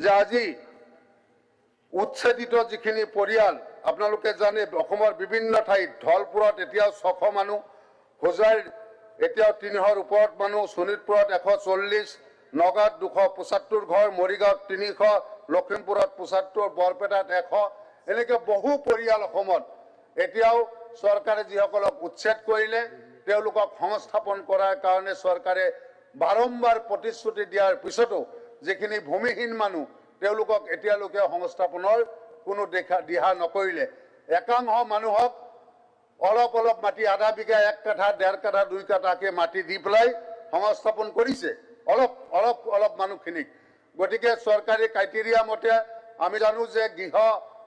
যে আজি উচ্ছেদিত যিখিনি পৰিয়াল আপোনালোকে জানে বিভিন্ন ঠাইত ধলপুৰত এতিয়াও 600 মানুহ, হোজাইৰ এতিয়াও 300ৰ ওপৰত মানুহ, শোণিতপুৰত 140, নগাঁৱত 275 ঘৰ, মৰিগাঁৱত 300, লখিমপুৰত 75, বৰপেটাত 100, এনেকৈ বহু পৰিয়াল অসমত এতিয়াও চৰকাৰে যিসকলক উচ্ছেদ কৰিলে তেওঁলোকক সংস্থাপন কৰাৰ কাৰণে চৰকাৰে বাৰম্বাৰ প্ৰতিশ্ৰুতি দিয়াৰ পিছতো যিখিনি ভূমিহীন মানুহ তেওঁলোকক এতিয়ালৈকে সংস্থাপনৰ কোনো দিহা নকৰিলে। একাংশ মানুহক অলপ অলপ মাটি, আধা বিঘা, 1 কাঠা, 1.5 কাঠা, 2 কাঠাকে মাটি দি পেলাই সংস্থাপন কৰিছে অলপ মানুহখিনিক। গতিকে চৰকাৰী ক্ৰাইটেৰিয়া মতে আমি জানো যে গৃহ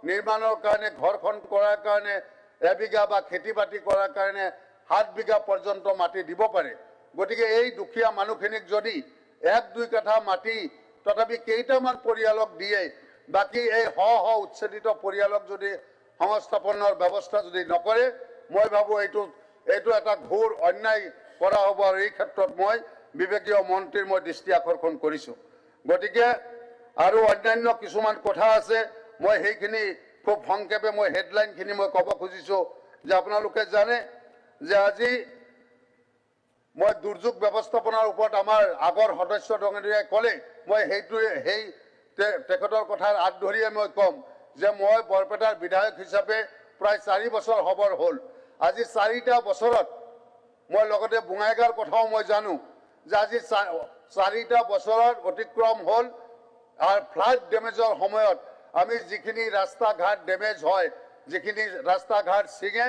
নিৰ্মাণৰ কাৰণে, ঘৰখন কৰাৰ কাৰণে 1 বিঘা বা খেতি বাতি কৰাৰ কাৰণে 7 বিঘা পৰ্যন্ত মাটি দিব পাৰে। গতিকে এই দুখীয়া মানুহখিনিক যদি 1-2 কাঠা মাটি তথাপি কেইটামান পৰিয়ালক দিয়ে, বাকী এই উচ্ছেদিত পৰিয়ালক যদি সংস্থাপনৰ ব্যৱস্থা যদি নকৰে, মই ভাবো এইটো এটা ঘোৰ অন্যায় কৰা হ'ব। আৰু এই ক্ষেত্ৰত মই বিবেকীয় মন্ত্ৰীৰ মই দৃষ্টি আকৰ্ষণ কৰিছোঁ। গতিকে আৰু অন্যান্য কিছুমান কথা আছে, মই সেইখিনি খুব সংক্ষেপে মই হেডলাইনখিনি মই ক'ব খুজিছোঁ যে আপোনালোকে জানে যে আজি মই দুৰ্যোগ ব্যৱস্থাপনাৰ ওপৰত আমাৰ আগৰ সদস্য ডাঙৰীয়াই ক'লে, মই সেই তেখেতৰ কথাৰ আঁত ধৰিয়ে মই ক'ম যে মই বৰপেটাৰ বিধায়ক হিচাপে প্ৰায় 4 বছৰ হ'বৰ হ'ল। আজি 4টা বছৰত মই লগতে বঙাইগাঁৱৰ কথাও মই জানো যে আজি 4টা বছৰত অতিক্ৰম হ'ল। আৰু ফ্লাড ডেমেজৰ সময়ত আমি যিখিনি ৰাস্তা ঘাট ডেমেজ হয়, যিখিনি ৰাস্তা ঘাট ছিঙে,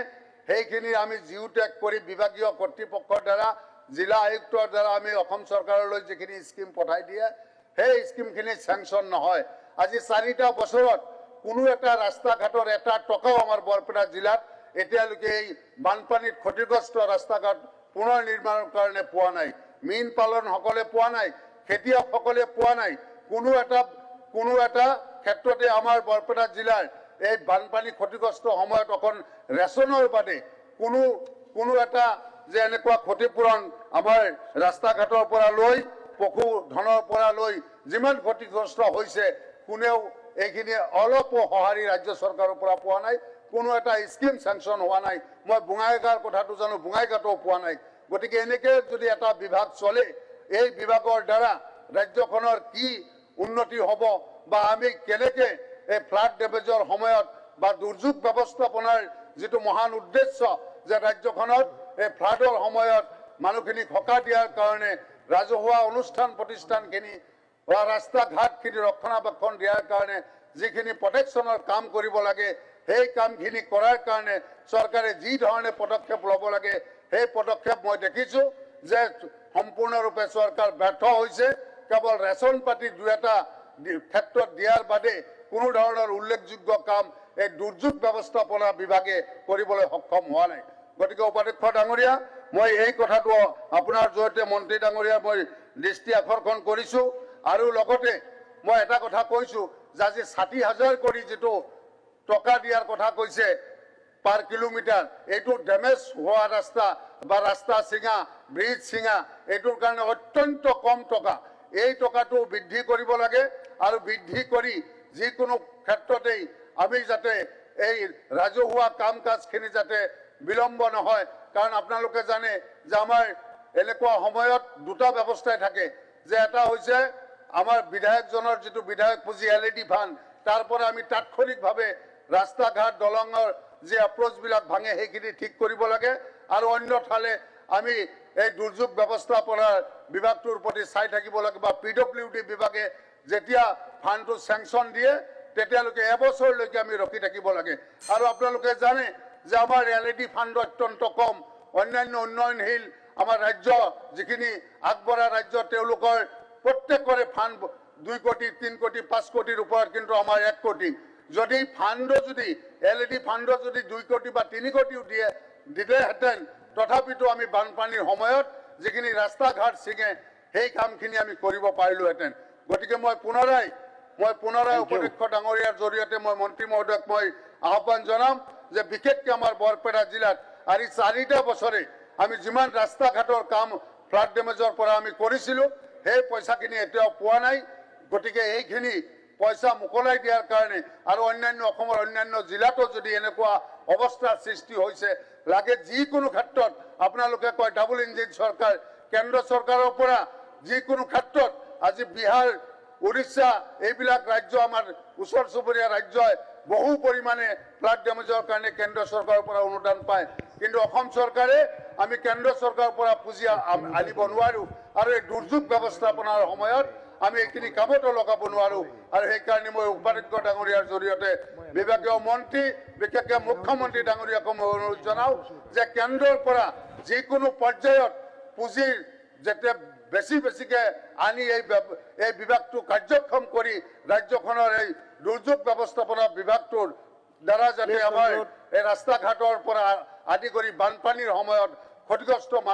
সেইখিনি আমি জিঅ'টেক কৰি বিভাগীয় কৰ্তৃপক্ষৰ দ্বাৰা, জিলা আয়ুক্তৰ দ্বাৰা আমি অসম চৰকাৰলৈ যিখিনি স্কিম পঠাই দিয়ে, সেই স্কিমখিনি চেংচন নহয়। আজি 4টা বছৰত কোনো এটা ৰাস্তা ঘাটৰ এটা টকাও আমাৰ বৰপেটা জিলাত এতিয়ালৈকে এই বানপানীত ক্ষতিগ্ৰস্ত ৰাস্তা ঘাট পুনৰ নিৰ্মাণৰ কাৰণে পোৱা নাই। মীন পালনসকলে পোৱা নাই, খেতিয়কসকলে পোৱা নাই। কোনো এটা ক্ষেত্ৰতে আমাৰ বৰপেটা জিলাৰ এই বানপানী ক্ষতিগ্ৰস্ত সময়ত অকণ ৰেচনৰ বাদে কোনো এটা যে এনেকুৱা ক্ষতিপূৰণ আমাৰ ৰাস্তা ঘাটৰ পৰা লৈ, পশুধনৰ পৰা লৈ যিমান ক্ষতিগ্ৰস্ত হৈছে, কোনেও এইখিনি অলপো সঁহাৰি ৰাজ্য চৰকাৰৰ পৰা পোৱা নাই। কোনো এটা স্কিম চেংচন হোৱা নাই। মই বঙাইগাঁৱৰ কথাটো জানো, বঙাইগাঁৱতো পোৱা নাই। গতিকে এনেকৈ যদি এটা বিভাগ চলে, এই বিভাগৰ দ্বাৰা ৰাজ্যখনৰ কি উন্নতি হ'ব বা আমি কেনেকৈ এই ফ্লাড ডেমেজৰ সময়ত বা দুৰ্যোগ ব্যৱস্থাপনাৰ যিটো মহান উদ্দেশ্য যে ৰাজ্যখনত এই ফ্লাডৰ সময়ত মানুহখিনিক সকাহ দিয়াৰ কাৰণে ৰাজহুৱা অনুষ্ঠান প্ৰতিষ্ঠানখিনি বা ৰাস্তা ঘাটখিনি ৰক্ষণাবেক্ষণ দিয়াৰ কাৰণে যিখিনি প্ৰটেকশ্যনৰ কাম কৰিব লাগে, সেই কামখিনি কৰাৰ কাৰণে চৰকাৰে যি ধৰণে পদক্ষেপ ল'ব লাগে, সেই পদক্ষেপ মই দেখিছোঁ যে সম্পূৰ্ণৰূপে চৰকাৰ ব্যৰ্থ হৈছে। কেৱল ৰেচন পাতি 2-এটা ক্ষেত্ৰত দিয়াৰ বাদে কোনো ধৰণৰ উল্লেখযোগ্য কাম এই দুৰ্যোগ ব্যৱস্থাপনা বিভাগে কৰিবলৈ সক্ষম হোৱা নাই। গতিকে উপাধ্যক্ষ ডাঙৰীয়া, মই এই কথাটো আপোনাৰ জৰিয়তে মন্ত্ৰী ডাঙৰীয়া মই দৃষ্টি আকৰ্ষণ কৰিছোঁ। আৰু লগতে মই এটা কথা কৈছোঁ যে আজি 60,000 কৰি যিটো টকা দিয়াৰ কথা কৈছে পাৰ কিলোমিটাৰ, এইটো ডেমেজ হোৱা ৰাস্তা বা ৰাস্তা ছিঙা, ব্ৰিজ ছিঙা, এইটোৰ কাৰণে অত্যন্ত কম টকা। এই টকাটো বৃদ্ধি কৰিব লাগে আৰু বৃদ্ধি কৰি যিকোনো ক্ষেত্ৰতেই আমি যাতে এই ৰাজহুৱা কাম কাজখিনি যাতে বিলম্ব নহয়। কাৰণ আপোনালোকে জানে যে আমাৰ এনেকুৱা সময়ত 2টা ব্যৱস্থাই থাকে, যে এটা হৈছে আমাৰ বিধায়কজনৰ যিটো বিধায়ক পুঁজি LED ফাণ্ড, তাৰ পৰা আমি তাৎক্ষণিকভাৱে ৰাস্তা ঘাট দলঙৰ যি এপ্ৰ'চবিলাক ভাঙে সেইখিনি ঠিক কৰিব লাগে। আৰু অন্যফালে আমি এই দুৰ্যোগ ব্যৱস্থাপনাৰ বিভাগটোৰ প্ৰতি চাই থাকিব লাগে বা PWD বিভাগে যেতিয়া ফাণ্ডটো চেংচন দিয়ে তেতিয়ালৈকে এবছৰলৈকে আমি ৰখি থাকিব লাগে। আৰু আপোনালোকে জানে যে আমাৰ LED ফাণ্ড অত্যন্ত কম। অন্যান্য উন্নয়নশীল আমাৰ ৰাজ্য যিখিনি আগবঢ়া ৰাজ্য, তেওঁলোকৰ প্ৰত্যেকৰে ফাণ্ড 2 কোটি, 3 কোটি, 5 কোটিৰ ওপৰত, কিন্তু আমাৰ 1 কোটি। যদি ফাণ্ড যদি LED ফাণ্ড যদি 2 কোটি বা 3 কোটিও দিলেহেঁতেন, তথাপিতো আমি বানপানীৰ সময়ত যিখিনি ৰাস্তা ঘাট ছিঙে সেই কামখিনি আমি কৰিব পাৰিলোহেঁতেন। গতিকে মই পুনৰাই উপাধ্যক্ষ ডাঙৰীয়াৰ জৰিয়তে মই মন্ত্ৰী মহোদয়ক মই আহ্বান জনাম যে বিশেষকৈ আমাৰ বৰপেটা জিলাত আজি 4টা বছৰে আমি যিমান ৰাস্তা ঘাটৰ কাম ফ্লাড ডেমেজৰ পৰা আমি কৰিছিলোঁ, সেই পইচাখিনি এতিয়াও পোৱা নাই। গতিকে এইখিনি পইচা মোকলাই দিয়াৰ কাৰণে আৰু অন্যান্য অসমৰ অন্যান্য জিলাতো যদি এনেকুৱা অৱস্থাৰ সৃষ্টি হৈছে লাগে যিকোনো ক্ষেত্ৰত আপোনালোকে কয় ডাবল ইঞ্জিন চৰকাৰ কেন্দ্ৰ চৰকাৰৰ পৰা যিকোনো ক্ষেত্ৰত আজি বিহাৰ উৰিষ্যা এইবিলাক ৰাজ্য আমাৰ ওচৰ চুবুৰীয়া ৰাজ্যই বহু পৰিমাণে ফ্লাড ডেমেজৰ কাৰণে কেন্দ্ৰ চৰকাৰৰ পৰা অনুদান পায় কিন্তু অসম চৰকাৰে আমি কেন্দ্ৰ চৰকাৰৰ পৰা পুঁজি আনিব নোৱাৰো আৰু এই দুৰ্যোগ ব্যৱস্থাপনাৰ সময়ত আমি এইখিনি কামতো লগাব নোৱাৰো আৰু সেইকাৰণে মই উপাধ্যক্ষ ডাঙৰীয়াৰ জৰিয়তে বিভাগীয় মন্ত্ৰী বিশেষকৈ মুখ্যমন্ত্ৰী ডাঙৰীয়াক মই অনুৰোধ জনাওঁ যে কেন্দ্ৰৰ পৰা যিকোনো পৰ্যায়ত পুঁজিৰ যেতিয়া বেছিকে আনি এই বিভাগটো কাৰ্যক্ষম কৰি ৰাজ্যখনৰ এই দুৰ্যোগ ব্যৱস্থাপনা বিভাগটোৰ দ্বাৰা যাতে আমাৰ এই ৰাস্তা ঘাটৰ পৰা আদি কৰি বানপানীৰ সময়ত ক্ষতিগ্ৰস্ত